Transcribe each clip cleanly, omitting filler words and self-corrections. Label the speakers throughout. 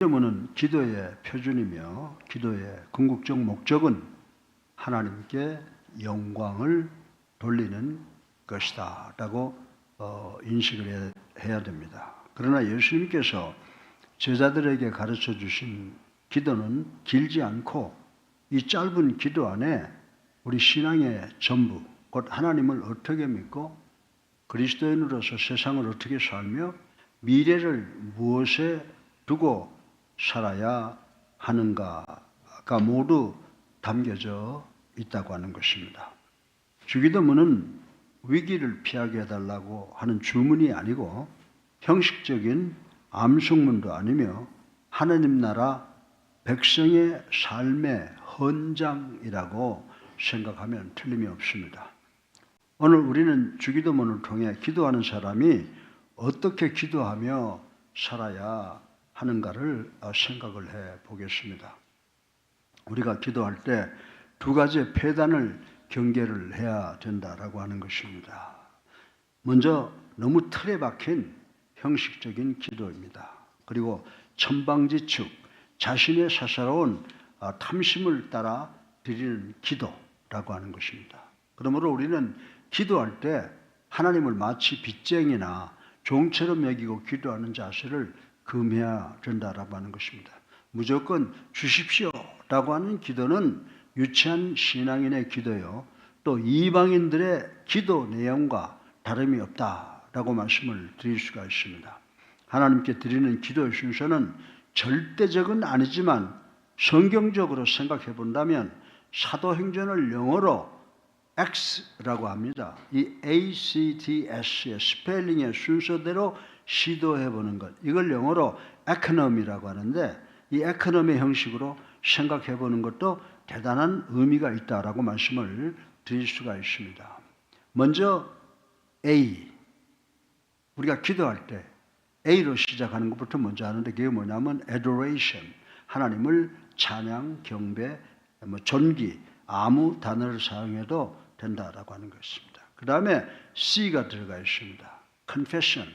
Speaker 1: 기도문은 기도의 표준이며 기도의 궁극적 목적은 하나님께 영광을 돌리는 것이다 라고 인식을 해야 됩니다. 그러나 예수님께서 제자들에게 가르쳐 주신 기도는 길지 않고 이 짧은 기도 안에 우리 신앙의 전부, 곧 하나님을 어떻게 믿고 그리스도인으로서 세상을 어떻게 살며 미래를 무엇에 두고 살아야 하는가가 모두 담겨져 있다고 하는 것입니다. 주기도문은 위기를 피하게 해달라고 하는 주문이 아니고 형식적인 암송문도 아니며 하나님 나라 백성의 삶의 헌장이라고 생각하면 틀림이 없습니다. 오늘 우리는 주기도문을 통해 기도하는 사람이 어떻게 기도하며 살아야 하는가를 생각을 해 보겠습니다. 우리가 기도할 때 두 가지의 폐단을 경계를 해야 된다라고 하는 것입니다. 먼저 너무 틀에 박힌 형식적인 기도입니다. 그리고 천방지축, 자신의 사사로운 탐심을 따라 드리는 기도라고 하는 것입니다. 그러므로 우리는 기도할 때 하나님을 마치 빚쟁이나 종처럼 여기고 기도하는 자세를 금해야 된다라고 하는 것입니다. 무조건 주십시오라고 하는 기도는 유치한 신앙인의 기도요, 또 이방인들의 기도 내용과 다름이 없다라고 말씀을 드릴 수가 있습니다. 하나님께 드리는 기도의 순서는 절대적은 아니지만 성경적으로 생각해 본다면 사도행전을 영어로 X라고 합니다. 이 ACTS의 스펠링의 순서대로 시도해 보는 것, 이걸 영어로 에코노미라고 하는데, 이 에코노미 형식으로 생각해 보는 것도 대단한 의미가 있다라고 말씀을 드릴 수가 있습니다. 먼저 A, 우리가 기도할 때 A로 시작하는 것부터 먼저 하는데, 그게 뭐냐면 adoration, 하나님을 찬양, 경배, 존귀, 아무 단어를 사용해도 된다라고 하는 것입니다. 그 다음에 C가 들어가 있습니다. confession,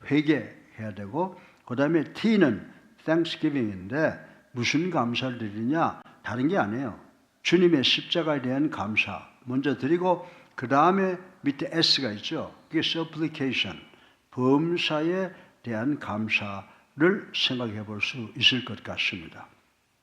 Speaker 1: 회개해야 되고, 그 다음에 T는 thanksgiving인데 무슨 감사를 드리냐? 다른 게 아니에요. 주님의 십자가에 대한 감사 먼저 드리고, 그 다음에 밑에 S가 있죠. 그게 supplication, 범사에 대한 감사를 생각해 볼 수 있을 것 같습니다.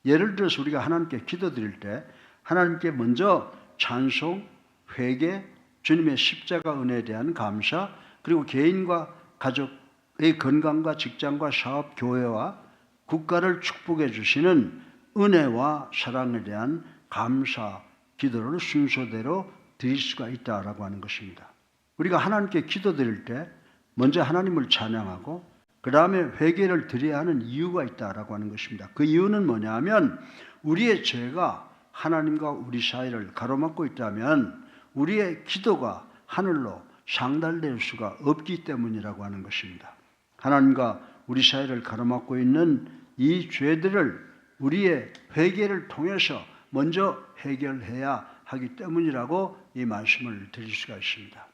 Speaker 1: 예를 들어서 우리가 하나님께 기도드릴 때 하나님께 먼저 찬송, 회개, 주님의 십자가 은혜에 대한 감사, 그리고 개인과 가족의 건강과 직장과 사업, 교회와 국가를 축복해 주시는 은혜와 사랑에 대한 감사 기도를 순서대로 드릴 수가 있다라고 하는 것입니다. 우리가 하나님께 기도드릴 때 먼저 하나님을 찬양하고 그 다음에 회개를 드려야 하는 이유가 있다라고 하는 것입니다. 그 이유는 뭐냐면 우리의 죄가 하나님과 우리 사이를 가로막고 있다면 우리의 기도가 하늘로 상달될 수가 없기 때문이라고 하는 것입니다. 하나님과 우리 사이를 가로막고 있는 이 죄들을 우리의 회개를 통해서 먼저 해결해야 하기 때문이라고 이 말씀을 드릴 수가 있습니다.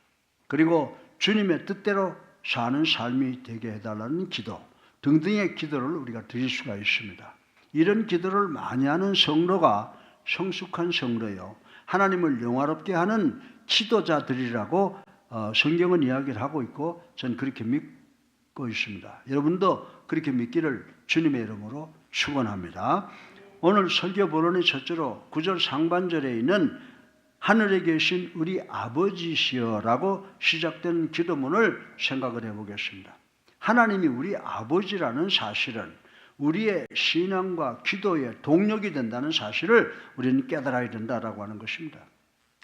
Speaker 1: 그리고 주님의 뜻대로 사는 삶이 되게 해달라는 기도 등등의 기도를 우리가 드릴 수가 있습니다. 이런 기도를 많이 하는 성도가 성숙한 성도요, 하나님을 영화롭게 하는 기도자들이라고 성경은 이야기를 하고 있고 전 그렇게 믿고 있습니다. 여러분도 그렇게 믿기를 주님의 이름으로 축원합니다. 오늘 설교 본론의 첫째로 9절 상반절에 있는 하늘에 계신 우리 아버지시여라고 시작된 기도문을 생각을 해보겠습니다. 하나님이 우리 아버지라는 사실은 우리의 신앙과 기도의 동력이 된다는 사실을 우리는 깨달아야 된다라고 하는 것입니다.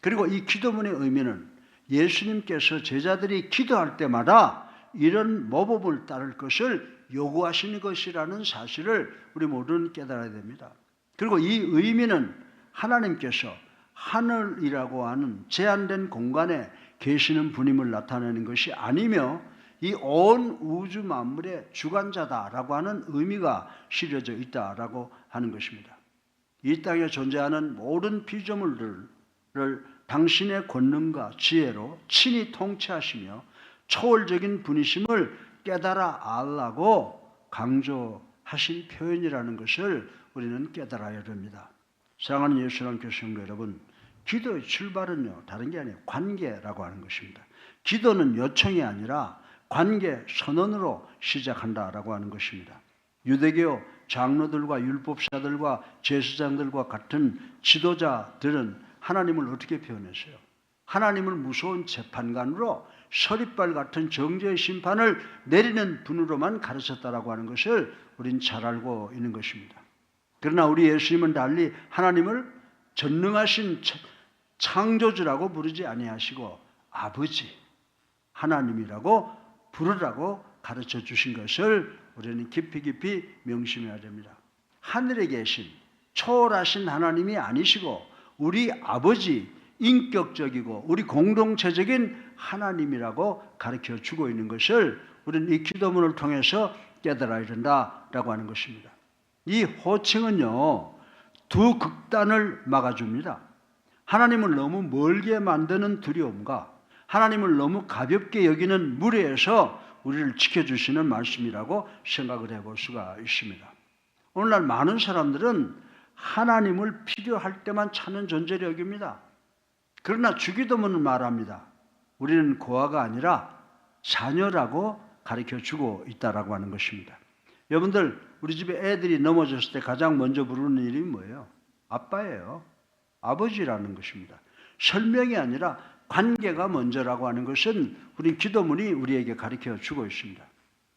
Speaker 1: 그리고 이 기도문의 의미는 예수님께서 제자들이 기도할 때마다 이런 모범을 따를 것을 요구하시는 것이라는 사실을 우리 모두는 깨달아야 됩니다. 그리고 이 의미는 하나님께서 하늘이라고 하는 제한된 공간에 계시는 분임을 나타내는 것이 아니며 이 온 우주 만물의 주관자다라고 하는 의미가 실려져 있다라고 하는 것입니다. 이 땅에 존재하는 모든 피조물들을 당신의 권능과 지혜로 친히 통치하시며 초월적인 분이심을 깨달아 알라고 강조해 하신 표현이라는 것을 우리는 깨달아야 됩니다. 사랑하는 예수님 교성도 여러분, 기도의 출발은요, 다른 게 아니에요. 관계라고 하는 것입니다. 기도는 요청이 아니라 관계 선언으로 시작한다라고 하는 것입니다. 유대교 장로들과 율법사들과 제사장들과 같은 지도자들은 하나님을 어떻게 표현했어요? 하나님을 무서운 재판관으로 서리발 같은 정죄의 심판을 내리는 분으로만 가르쳤다라고 하는 것을 우린 잘 알고 있는 것입니다. 그러나 우리 예수님은 달리 하나님을 전능하신 창조주라고 부르지 아니하시고 아버지 하나님이라고 부르라고 가르쳐 주신 것을 우리는 깊이 명심해야 됩니다. 하늘에 계신 초월하신 하나님이 아니시고 우리 아버지, 인격적이고 우리 공동체적인 하나님이라고 가르쳐 주고 있는 것을 우리는 이 기도문을 통해서 깨달아야 된다라고 하는 것입니다. 이 호칭은요, 두 극단을 막아줍니다. 하나님을 너무 멀게 만드는 두려움과 하나님을 너무 가볍게 여기는 무례에서 우리를 지켜주시는 말씀이라고 생각을 해볼 수가 있습니다. 오늘날 많은 사람들은 하나님을 필요할 때만 찾는 존재로 여깁니다. 그러나 주기도문은 말합니다. 우리는 고아가 아니라 자녀라고 가르쳐주고 있다라고 하는 것입니다. 여러분들, 우리 집에 애들이 넘어졌을 때 가장 먼저 부르는 이름이 뭐예요? 아빠예요. 아버지라는 것입니다. 설명이 아니라 관계가 먼저라고 하는 것은 우리 기도문이 우리에게 가르쳐 주고 있습니다.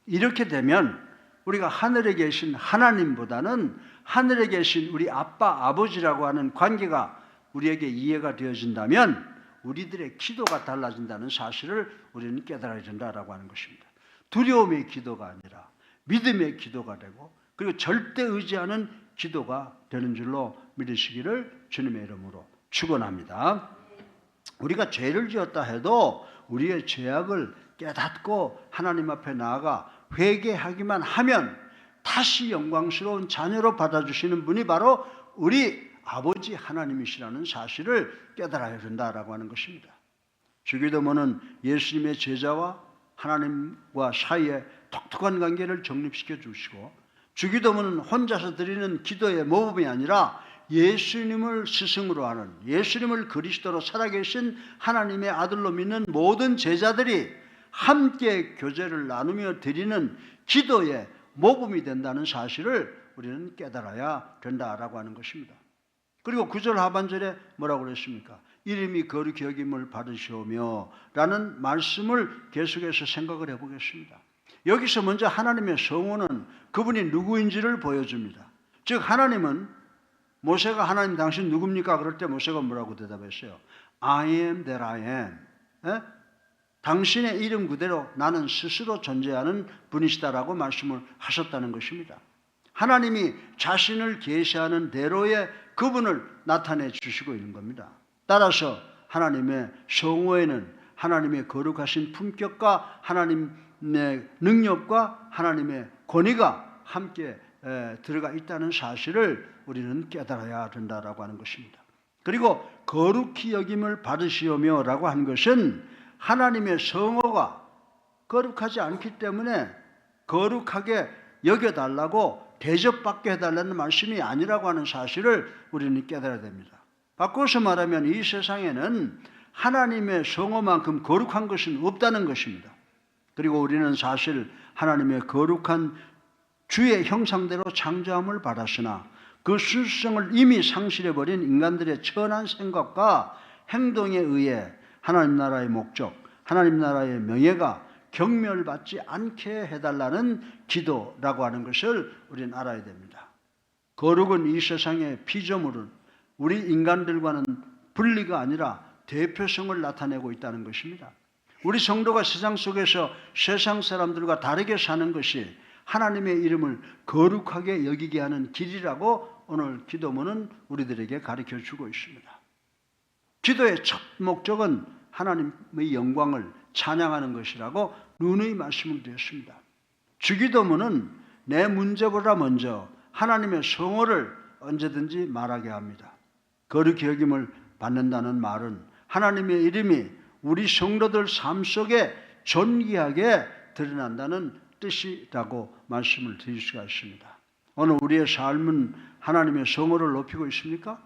Speaker 1: 이렇게 되면 우리가 하늘에 계신 하나님보다는 하늘에 계신 우리 아빠, 아버지라고 하는 관계가 우리에게 이해가 되어진다면 우리들의 기도가 달라진다는 사실을 우리는 깨달아야 된다라고 하는 것입니다. 두려움의 기도가 아니라 믿음의 기도가 되고 그리고 절대 의지하는 기도가 되는 줄로 믿으시기를 주님의 이름으로 축원합니다. 우리가 죄를 지었다 해도 우리의 죄악을 깨닫고 하나님 앞에 나아가 회개하기만 하면 다시 영광스러운 자녀로 받아주시는 분이 바로 우리 아버지 하나님이시라는 사실을 깨달아야 된다라고 하는 것입니다. 주기도문은 예수님의 제자와 하나님과 사이에 독특한 관계를 정립시켜 주시고 주기도문은 혼자서 드리는 기도의 모범이 아니라 예수님을 스승으로 하는 예수님을 그리스도로 살아계신 하나님의 아들로 믿는 모든 제자들이 함께 교제를 나누며 드리는 기도의 모범이 된다는 사실을 우리는 깨달아야 된다라고 하는 것입니다. 그리고 9절 하반절에 뭐라고 그랬습니까? 이름이 거룩히 여김을 받으시오며 라는 말씀을 계속해서 생각을 해보겠습니다. 여기서 먼저 하나님의 성호는 그분이 누구인지를 보여줍니다. 즉 하나님은 모세가 하나님 당신 누굽니까? 그럴 때 모세가 뭐라고 대답했어요? I am that I am. 에? 당신의 이름 그대로 나는 스스로 존재하는 분이시다라고 말씀을 하셨다는 것입니다. 하나님이 자신을 계시하는 대로의 그분을 나타내 주시고 있는 겁니다. 따라서 하나님의 성호에는 하나님의 거룩하신 품격과 하나님의 능력과 하나님의 권위가 함께 들어가 있다는 사실을 우리는 깨달아야 된다라고 하는 것입니다. 그리고 거룩히 여김을 받으시오며 라고 한 것은 하나님의 성호가 거룩하지 않기 때문에 거룩하게 여겨달라고 대접받게 해달라는 말씀이 아니라고 하는 사실을 우리는 깨달아야 됩니다. 바꿔서 말하면 이 세상에는 하나님의 성호만큼 거룩한 것은 없다는 것입니다. 그리고 우리는 사실 하나님의 거룩한 주의 형상대로 창조함을 받았으나 그 순수성을 이미 상실해버린 인간들의 천한 생각과 행동에 의해 하나님 나라의 목적, 하나님 나라의 명예가 경멸받지 않게 해달라는 기도라고 하는 것을 우리는 알아야 됩니다. 거룩은 이 세상의 피조물은 우리 인간들과는 분리가 아니라 대표성을 나타내고 있다는 것입니다. 우리 성도가 세상 속에서 세상 사람들과 다르게 사는 것이 하나님의 이름을 거룩하게 여기게 하는 길이라고 오늘 기도문은 우리들에게 가르쳐 주고 있습니다. 기도의 첫 목적은 하나님의 영광을 찬양하는 것이라고 누누이 말씀을 드렸습니다. 주기도문은 내 문제보다 먼저 하나님의 성호를 언제든지 말하게 합니다. 거룩히 여김을 받는다는 말은 하나님의 이름이 우리 성도들 삶 속에 존귀하게 드러난다는 뜻이라고 말씀을 드릴 수가 있습니다. 오늘 우리의 삶은 하나님의 성호를 높이고 있습니까?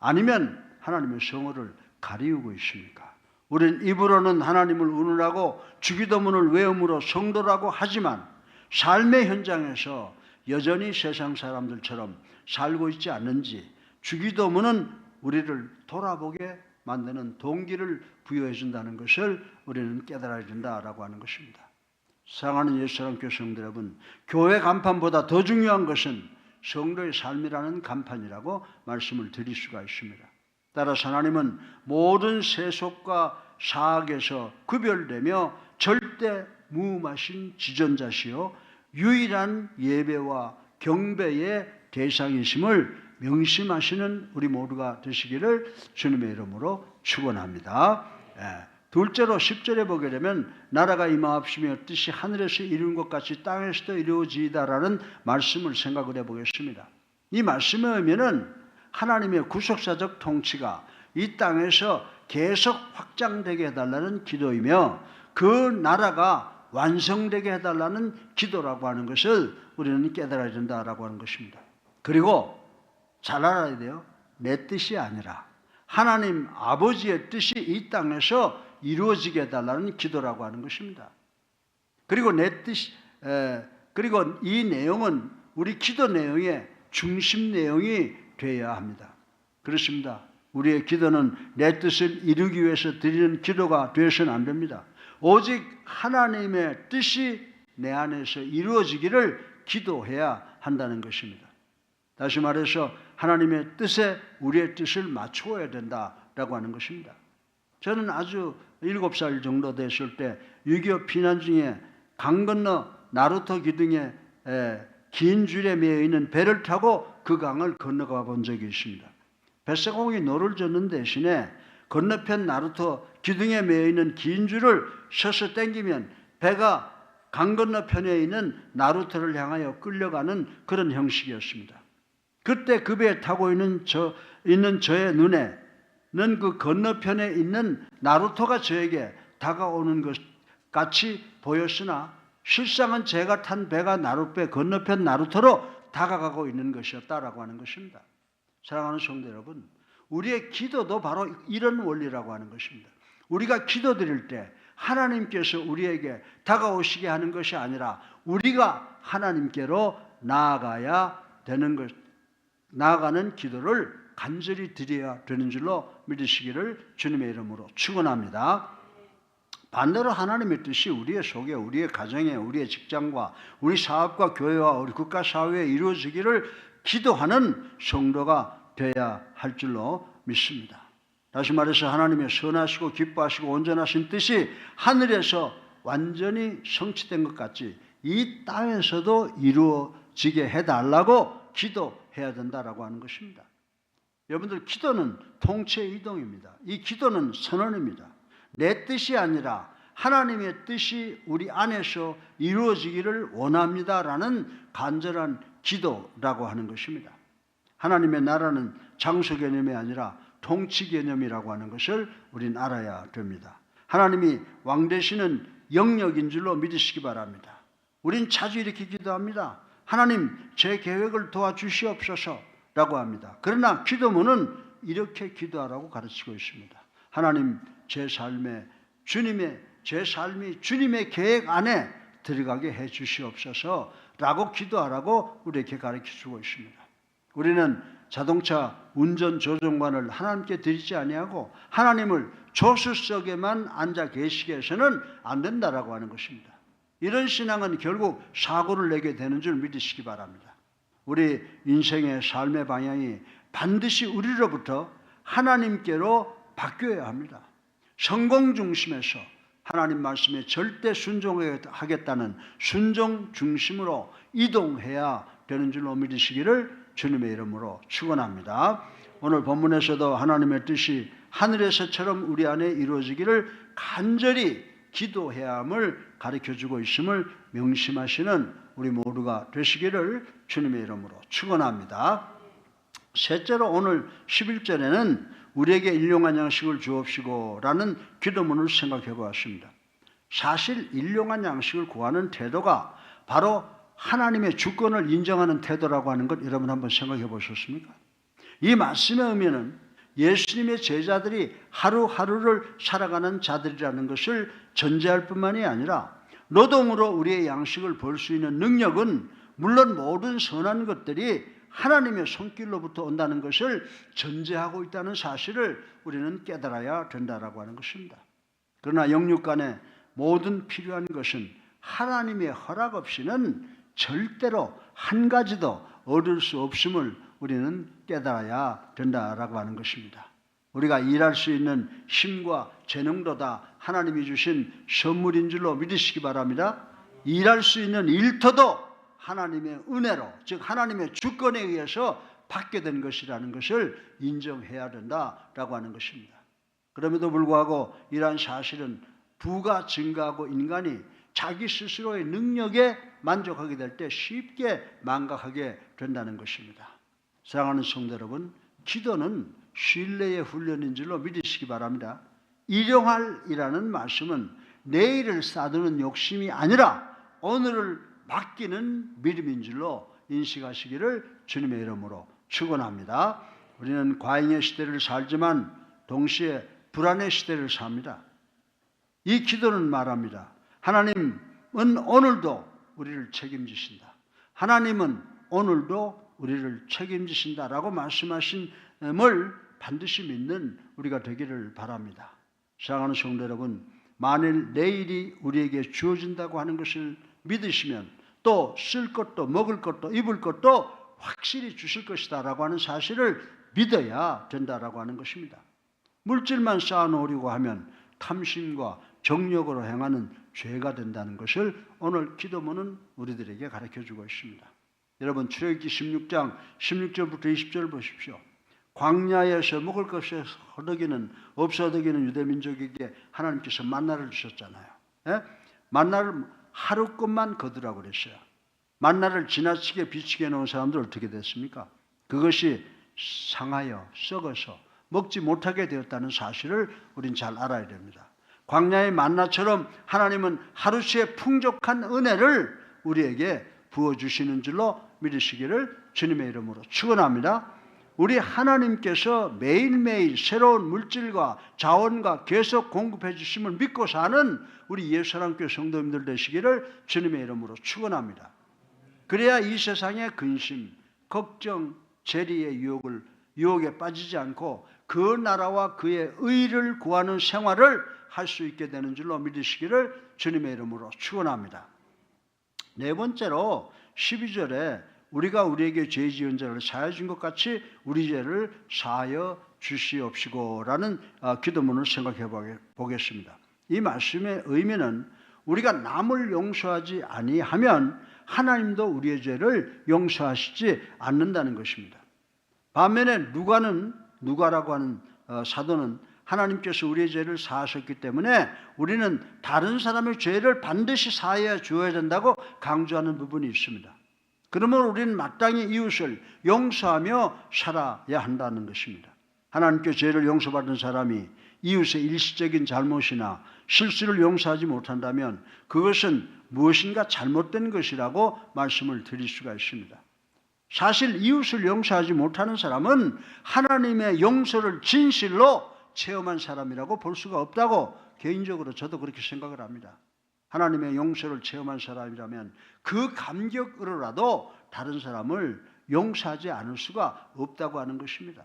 Speaker 1: 아니면 하나님의 성호를 가리우고 있습니까? 우리는 입으로는 하나님을 의논하고 주기도문을 외음으로 성도라고 하지만 삶의 현장에서 여전히 세상 사람들처럼 살고 있지 않는지, 주기도문은 우리를 돌아보게 만드는 동기를 부여해 준다는 것을 우리는 깨달아야 된다라고 하는 것입니다. 사랑하는 예수사랑 교회 성도 여러분, 교회 간판보다 더 중요한 것은 성도의 삶이라는 간판이라고 말씀을 드릴 수가 있습니다. 따라서 하나님은 모든 세속과 사악에서 구별되며 절대 무음하신 지존자시요 유일한 예배와 경배의 대상이심을 명심하시는 우리 모두가 되시기를 주님의 이름으로 축원합니다. 둘째로 10절에 보게 되면 나라가 임하옵시며 뜻이 하늘에서 이루는 것 같이 땅에서도 이루어지이다라는 말씀을 생각을 해보겠습니다. 이 말씀의 의미는 하나님의 구속사적 통치가 이 땅에서 계속 확장되게 해달라는 기도이며 그 나라가 완성되게 해달라는 기도라고 하는 것을 우리는 깨달아야 된다라고 하는 것입니다. 그리고 잘 알아야 돼요. 내 뜻이 아니라 하나님 아버지의 뜻이 이 땅에서 이루어지게 해달라는 기도라고 하는 것입니다. 그리고 그리고 이 내용은 우리 기도 내용의 중심 내용이 되어야 합니다. 그렇습니다. 우리의 기도는 내 뜻을 이루기 위해서 드리는 기도가 되어서는 안 됩니다. 오직 하나님의 뜻이 내 안에서 이루어지기를 기도해야 한다는 것입니다. 다시 말해서 하나님의 뜻에 우리의 뜻을 맞추어야 된다라고 하는 것입니다. 저는 아주 7살 정도 됐을 때 6.25 피난 중에 강 건너 나루토 기둥에 긴 줄에 매여 있는 배를 타고 그 강을 건너가 본 적이 있습니다. 뱃사공이 노를 젓는 대신에 건너편 나루토 기둥에 매여 있는 긴 줄을 서서 당기면 배가 강 건너편에 있는 나루토를 향하여 끌려가는 그런 형식이었습니다. 그때 그 배에 타고 있는 저의 눈에는 그 건너편에 있는 나루토가 저에게 다가오는 것 같이 보였으나 실상은 제가 탄 배가 나룻배 건너편 나루토로 다가가고 있는 것이었다라고 하는 것입니다. 사랑하는 성도 여러분, 우리의 기도도 바로 이런 원리라고 하는 것입니다. 우리가 기도드릴 때 하나님께서 우리에게 다가오시게 하는 것이 아니라 우리가 하나님께로 나아가야 되는 것, 나아가는 기도를 간절히 드려야 되는 줄로 믿으시기를 주님의 이름으로 축원합니다. 반대로 하나님의 뜻이 우리의 속에, 우리의 가정에, 우리의 직장과 우리 사업과 교회와 우리 국가 사회에 이루어지기를 기도하는 성도가 되어야 할 줄로 믿습니다. 다시 말해서 하나님의 선하시고 기뻐하시고 온전하신 뜻이 하늘에서 완전히 성취된 것 같이 이 땅에서도 이루어지게 해달라고 기도해야 된다라고 하는 것입니다. 여러분들, 기도는 통치의 이동입니다. 이 기도는 선언입니다. 내 뜻이 아니라 하나님의 뜻이 우리 안에서 이루어지기를 원합니다라는 간절한 기도라고 하는 것입니다. 하나님의 나라는 장소 개념이 아니라 통치 개념이라고 하는 것을 우리는 알아야 됩니다. 하나님이 왕 되시는 영역인 줄로 믿으시기 바랍니다. 우린 자주 이렇게 기도합니다. 하나님, 제 계획을 도와주시옵소서라고 합니다. 그러나 기도문은 이렇게 기도하라고 가르치고 있습니다. 하나님, 제 삶이 주님의 계획 안에 들어가게 해 주시옵소서라고 기도하라고 우리에게 가르쳐주고 있습니다. 우리는 자동차 운전 조종관을 하나님께 드리지 아니하고 하나님을 조수석에만 앉아 계시게 해서는 안 된다라고 하는 것입니다. 이런 신앙은 결국 사고를 내게 되는 줄 믿으시기 바랍니다. 우리 인생의 삶의 방향이 반드시 우리로부터 하나님께로 바뀌어야 합니다. 성공 중심에서 하나님 말씀에 절대 순종하겠다는 순종 중심으로 이동해야 되는 줄로 믿으시기를 주님의 이름으로 축원합니다. 오늘 본문에서도 하나님의 뜻이 하늘에서처럼 우리 안에 이루어지기를 간절히 기도해야 함을 가르쳐주고 있음을 명심하시는 우리 모두가 되시기를 주님의 이름으로 축원합니다. 셋째로 오늘 11절에는 우리에게 일용할 양식을 주옵시고 라는 기도문을 생각해 보았습니다. 사실 일용할 양식을 구하는 태도가 바로 하나님의 주권을 인정하는 태도라고 하는 것 여러분 한번 생각해 보셨습니까? 이 말씀의 의미는 예수님의 제자들이 하루하루를 살아가는 자들이라는 것을 전제할 뿐만이 아니라 노동으로 우리의 양식을 벌 수 있는 능력은 물론 모든 선한 것들이 하나님의 손길로부터 온다는 것을 전제하고 있다는 사실을 우리는 깨달아야 된다라고 하는 것입니다. 그러나 영육 간에 모든 필요한 것은 하나님의 허락 없이는 절대로 한 가지도 얻을 수 없음을 우리는 깨달아야 된다라고 하는 것입니다. 우리가 일할 수 있는 힘과 재능도 다 하나님이 주신 선물인 줄로 믿으시기 바랍니다. 일할 수 있는 일터도 하나님의 은혜로, 즉 하나님의 주권에 의해서 받게 된 것이라는 것을 인정해야 된다라고 하는 것입니다. 그럼에도 불구하고 이러한 사실은 부가 증가하고 인간이 자기 스스로의 능력에 만족하게 될 때 쉽게 망각하게 된다는 것입니다. 사랑하는 성도 여러분, 기도는 신뢰의 훈련인 줄로 믿으시기 바랍니다. 일용할이라는 말씀은 내일을 쌓아두는 욕심이 아니라 오늘을 맡기는 믿음인 줄로 인식하시기를 주님의 이름으로 축원합니다. 우리는 과잉의 시대를 살지만 동시에 불안의 시대를 삽니다. 이 기도는 말합니다. 하나님은 오늘도 우리를 책임지신다. 하나님은 오늘도 우리를 책임지신다라고 말씀하신을 반드시 믿는 우리가 되기를 바랍니다. 사랑하는 성도 여러분, 만일 내일이 우리에게 주어진다고 하는 것을 믿으시면 또 쓸 것도 먹을 것도 입을 것도 확실히 주실 것이다 라고 하는 사실을 믿어야 된다라고 하는 것입니다. 물질만 쌓아놓으려고 하면 탐심과 정욕으로 행하는 죄가 된다는 것을 오늘 기도문은 우리들에게 가르쳐주고 있습니다. 여러분, 출애굽기 16장 16절부터 20절 보십시오. 광야에서 먹을 것이 없어 허덕이는 유대민족에게 하나님께서 만나를 주셨잖아요. 예? 만나를 하루 것만 거두라고 그랬어요. 만나를 지나치게 비치게 해놓은 사람들 어떻게 됐습니까? 그것이 상하여 썩어서 먹지 못하게 되었다는 사실을 우린 잘 알아야 됩니다. 광야의 만나처럼 하나님은 하루치의 풍족한 은혜를 우리에게 부어주시는 줄로 믿으시기를 주님의 이름으로 축원합니다. 우리 하나님께서 매일매일 새로운 물질과 자원과 계속 공급해 주심을 믿고 사는 우리 예수사랑교회 성도님들 되시기를 주님의 이름으로 축원합니다. 그래야 이 세상의 근심, 걱정, 재리의 유혹에 빠지지 않고 그 나라와 그의 의를 구하는 생활을 할 수 있게 되는 줄로 믿으시기를 주님의 이름으로 축원합니다. 네 번째로 12절에 우리가 우리에게 죄 지은 자를 사하여 준 것 같이 우리 죄를 사하여 주시옵시고라는 기도문을 생각해 보겠습니다. 이 말씀의 의미는 우리가 남을 용서하지 아니하면 하나님도 우리의 죄를 용서하시지 않는다는 것입니다. 반면에 누가라고 하는 사도는 하나님께서 우리의 죄를 사하셨기 때문에 우리는 다른 사람의 죄를 반드시 사하여 주어야 된다고 강조하는 부분이 있습니다. 그러면 우리는 마땅히 이웃을 용서하며 살아야 한다는 것입니다. 하나님께 죄를 용서받은 사람이 이웃의 일시적인 잘못이나 실수를 용서하지 못한다면 그것은 무엇인가 잘못된 것이라고 말씀을 드릴 수가 있습니다. 사실 이웃을 용서하지 못하는 사람은 하나님의 용서를 진실로 체험한 사람이라고 볼 수가 없다고 개인적으로 저도 그렇게 생각을 합니다. 하나님의 용서를 체험한 사람이라면 그 감격으로라도 다른 사람을 용서하지 않을 수가 없다고 하는 것입니다.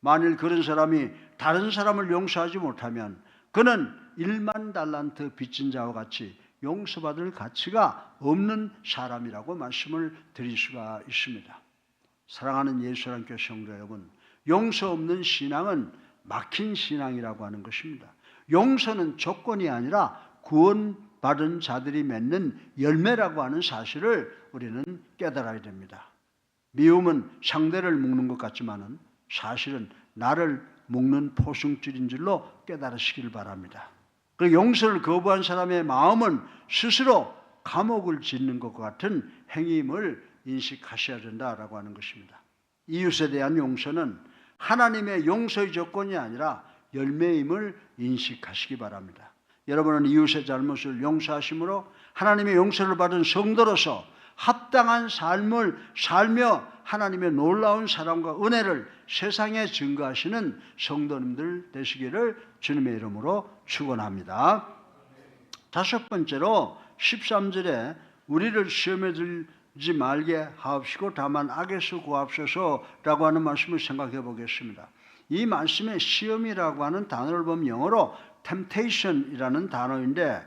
Speaker 1: 만일 그런 사람이 다른 사람을 용서하지 못하면 그는 1만 달란트 빚진 자와 같이 용서받을 가치가 없는 사람이라고 말씀을 드릴 수가 있습니다. 사랑하는 예수사랑교회 성도 여러분, 용서 없는 신앙은 막힌 신앙이라고 하는 것입니다. 용서는 조건이 아니라 구원받은 자들이 맺는 열매라고 하는 사실을 우리는 깨달아야 됩니다. 미움은 상대를 묶는 것 같지만은 사실은 나를 묶는 포승줄인 줄로 깨달으시길 바랍니다. 그 용서를 거부한 사람의 마음은 스스로 감옥을 짓는 것과 같은 행위임을 인식하셔야 된다라고 하는 것입니다. 이웃에 대한 용서는 하나님의 용서의 조건이 아니라 열매임을 인식하시기 바랍니다. 여러분은 이웃의 잘못을 용서하심으로 하나님의 용서를 받은 성도로서 합당한 삶을 살며 하나님의 놀라운 사랑과 은혜를 세상에 증거하시는 성도님들 되시기를 주님의 이름으로 축원합니다. 다섯 번째로 13절에 우리를 시험에 들지 말게 하옵시고 다만 악에서 구하옵소서라고 하는 말씀을 생각해 보겠습니다. 이 말씀에 시험이라고 하는 단어를 보면 영어로 temptation이라는 단어인데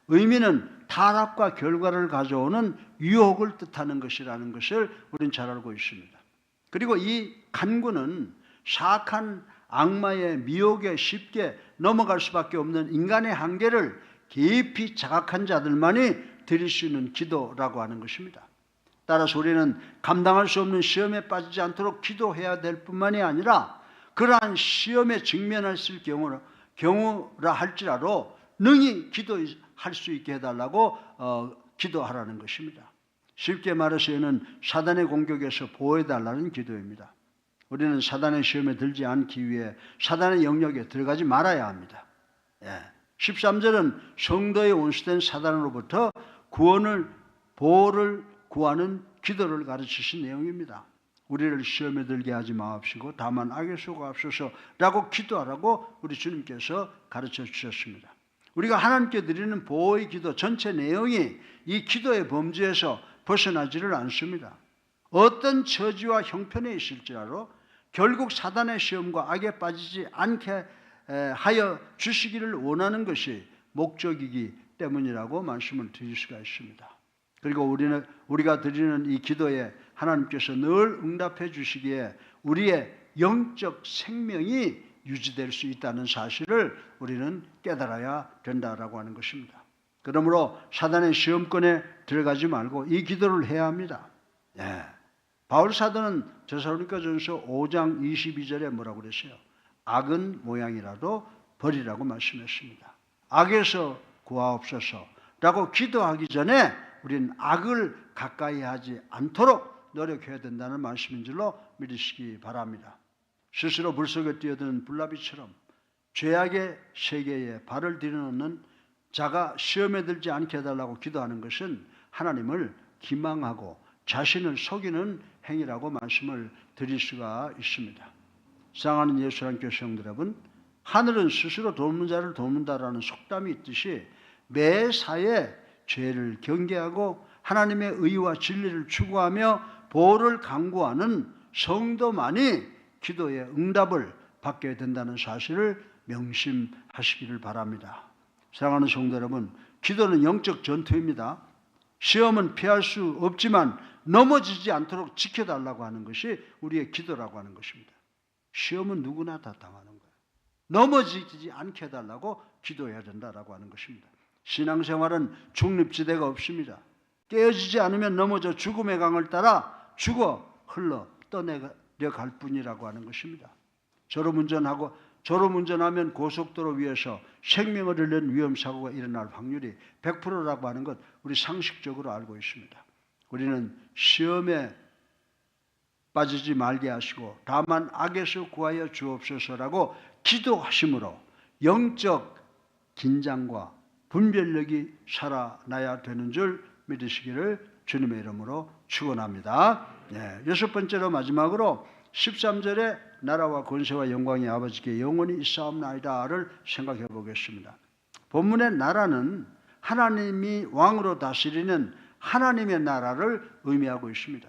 Speaker 1: 의미는 타락과 결과를 가져오는 유혹을 뜻하는 것이라는 것을 우리는 잘 알고 있습니다. 그리고 이 간구는 사악한 악마의 미혹에 쉽게 넘어갈 수밖에 없는 인간의 한계를 깊이 자각한 자들만이 드릴 수 있는 기도라고 하는 것입니다. 따라서 우리는 감당할 수 없는 시험에 빠지지 않도록 기도해야 될 뿐만이 아니라 그러한 시험에 직면했을 경우라 할지라도 능히 기도할 수 있게 해달라고 기도하라는 것입니다. 쉽게 말해서 이는 사단의 공격에서 보호해달라는 기도입니다. 우리는 사단의 시험에 들지 않기 위해 사단의 영역에 들어가지 말아야 합니다. 13절은 성도의 원수된 사단으로부터 보호를 구하는 기도를 가르치신 내용입니다. 우리를 시험에 들게 하지 마옵시고 다만 악에서 구하옵소서라고 기도하라고 우리 주님께서 가르쳐 주셨습니다. 우리가 하나님께 드리는 보호의 기도 전체 내용이 이 기도의 범주에서 벗어나지를 않습니다. 어떤 처지와 형편에 있을지라도 결국 사단의 시험과 악에 빠지지 않게 하여 주시기를 원하는 것이 목적이기 때문이라고 말씀을 드릴 수가 있습니다. 그리고 우리가 드리는 이 기도에 하나님께서 늘 응답해 주시기에 우리의 영적 생명이 유지될 수 있다는 사실을 우리는 깨달아야 된다라고 하는 것입니다. 그러므로 사단의 시험권에 들어가지 말고 이 기도를 해야 합니다. 바울 사도는 데살로니가전서 5장 22절에 뭐라고 그랬어요? 악은 모양이라도 버리라고 말씀했습니다. 악에서 구하옵소서라고 기도하기 전에 우리는 악을 가까이 하지 않도록 노력해야 된다는 말씀인 줄로 믿으시기 바랍니다. 스스로 물속에 뛰어드는 불나비처럼 죄악의 세계에 발을 들여놓는 자가 시험에 들지 않게 해달라고 기도하는 것은 하나님을 기망하고 자신을 속이는 행위라고 말씀을 드릴 수가 있습니다. 사랑하는 예수님 교회 성도 여러분, 하늘은 스스로 돕는 자를 돕는다라는 속담이 있듯이 매사에 죄를 경계하고 하나님의 의와 진리를 추구하며 보호를 강구하는 성도만이 기도의 응답을 받게 된다는 사실을 명심하시기를 바랍니다. 사랑하는 성도 여러분, 기도는 영적 전투입니다. 시험은 피할 수 없지만 넘어지지 않도록 지켜달라고 하는 것이 우리의 기도라고 하는 것입니다. 시험은 누구나 다 당하는 거예요. 넘어지지 않게 해달라고 기도해야 된다라고 하는 것입니다. 신앙생활은 중립지대가 없습니다. 깨어지지 않으면 넘어져 죽음의 강을 따라 죽어 흘러 떠내려갈 뿐이라고 하는 것입니다. 졸음운전하면 고속도로 위에서 생명을 잃는 위험사고가 일어날 확률이 100%라고 하는 것 우리 상식적으로 알고 있습니다. 우리는 시험에 빠지지 말게 하시고 다만 악에서 구하여 주옵소서라고 기도하심으로 영적 긴장과 분별력이 살아나야 되는 줄 믿으시기를 주님의 이름으로 축원합니다. 여섯 번째로 마지막으로 13절에 나라와 권세와 영광이 아버지께 영원히 있사옵나이다를 생각해 보겠습니다. 본문의 나라는 하나님이 왕으로 다스리는 하나님의 나라를 의미하고 있습니다.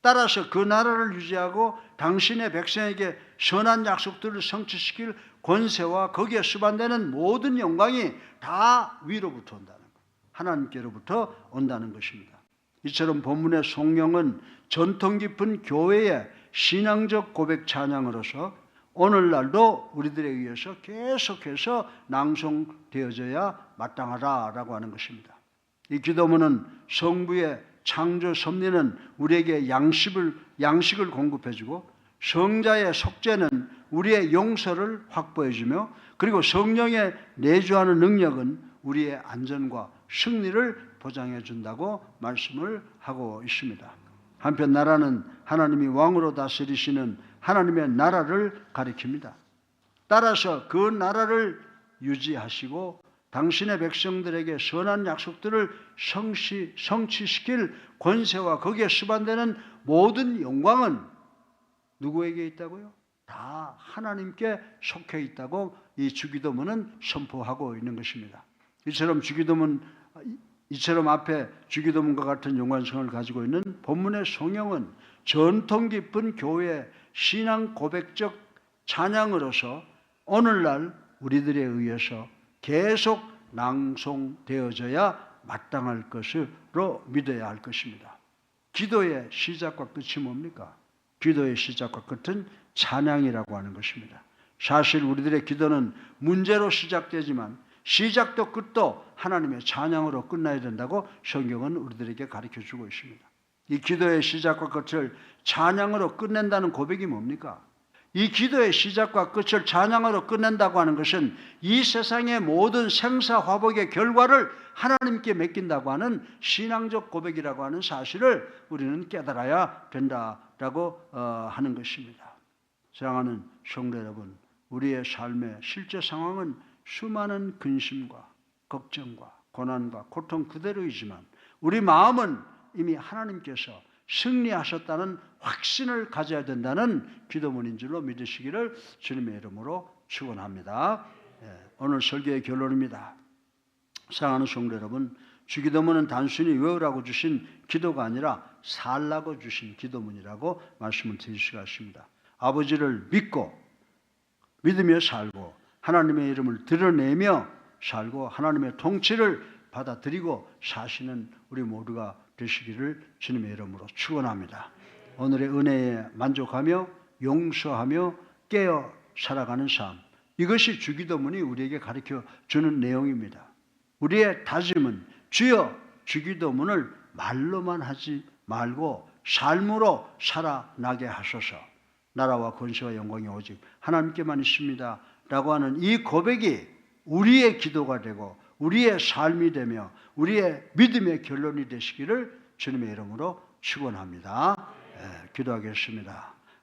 Speaker 1: 따라서 그 나라를 유지하고 당신의 백성에게 선한 약속들을 성취시킬 권세와 거기에 수반되는 모든 영광이 다 위로부터 온다는 것, 하나님께로부터 온다는 것입니다. 이처럼 본문의 성령은 전통 깊은 교회의 신앙적 고백 찬양으로서 오늘날도 우리들에 의해서 계속해서 낭송되어져야 마땅하다라고 하는 것입니다. 이 기도문은 성부의 창조 섭리는 우리에게 양식을 공급해주고 성자의 속죄는 우리의 용서를 확보해주며 그리고 성령의 내주하는 능력은 우리의 안전과 승리를 보장해준다고 말씀을 하고 있습니다. 한편 나라는 하나님이 왕으로 다스리시는 하나님의 나라를 가리킵니다. 따라서 그 나라를 유지하시고 당신의 백성들에게 선한 약속들을 성취시킬 권세와 거기에 수반되는 모든 영광은 누구에게 있다고요? 다 하나님께 속해 있다고 이 주기도문은 선포하고 있는 것입니다. 이처럼 앞에 주기도문과 같은 연관성을 가지고 있는 본문의 성경은 전통 깊은 교회의 신앙 고백적 찬양으로서 오늘날 우리들에 의해서 계속 낭송되어져야 마땅할 것으로 믿어야 할 것입니다. 기도의 시작과 끝이 뭡니까? 기도의 시작과 끝은 찬양이라고 하는 것입니다. 사실 우리들의 기도는 문제로 시작되지만 시작도 끝도 하나님의 찬양으로 끝나야 된다고 성경은 우리들에게 가르쳐주고 있습니다. 이 기도의 시작과 끝을 찬양으로 끝낸다는 고백이 뭡니까? 이 기도의 시작과 끝을 찬양으로 끝낸다고 하는 것은 이 세상의 모든 생사화복의 결과를 하나님께 맡긴다고 하는 신앙적 고백이라고 하는 사실을 우리는 깨달아야 된다라고 하는 것입니다. 사랑하는 성도 여러분, 우리의 삶의 실제 상황은 수많은 근심과 걱정과 고난과 고통 그대로이지만 우리 마음은 이미 하나님께서 승리하셨다는 확신을 가져야 된다는 기도문인 줄로 믿으시기를 주님의 이름으로 축원합니다. 오늘 설교의 결론입니다. 사랑하는 성도 여러분, 주기도문은 단순히 외우라고 주신 기도가 아니라 살라고 주신 기도문이라고 말씀을 드릴 수가 있습니다. 아버지를 믿으며 살고 하나님의 이름을 드러내며 살고 하나님의 통치를 받아들이고 사시는 우리 모두가 되시기를 주님의 이름으로 축원합니다. 오늘의 은혜에 만족하며 용서하며 깨어 살아가는 삶, 이것이 주기도문이 우리에게 가르쳐주는 내용입니다. 우리의 다짐은 주여 주기도문을 말로만 하지 말고 삶으로 살아나게 하소서. 나라와 권세와 영광이 오직 하나님께만 있습니다 라고 하는 이 고백이 우리의 기도가 되고 우리의 삶이 되며 우리의 믿음의 결론이 되시기를 주님의 이름으로 축원합니다. 기도하겠습니다.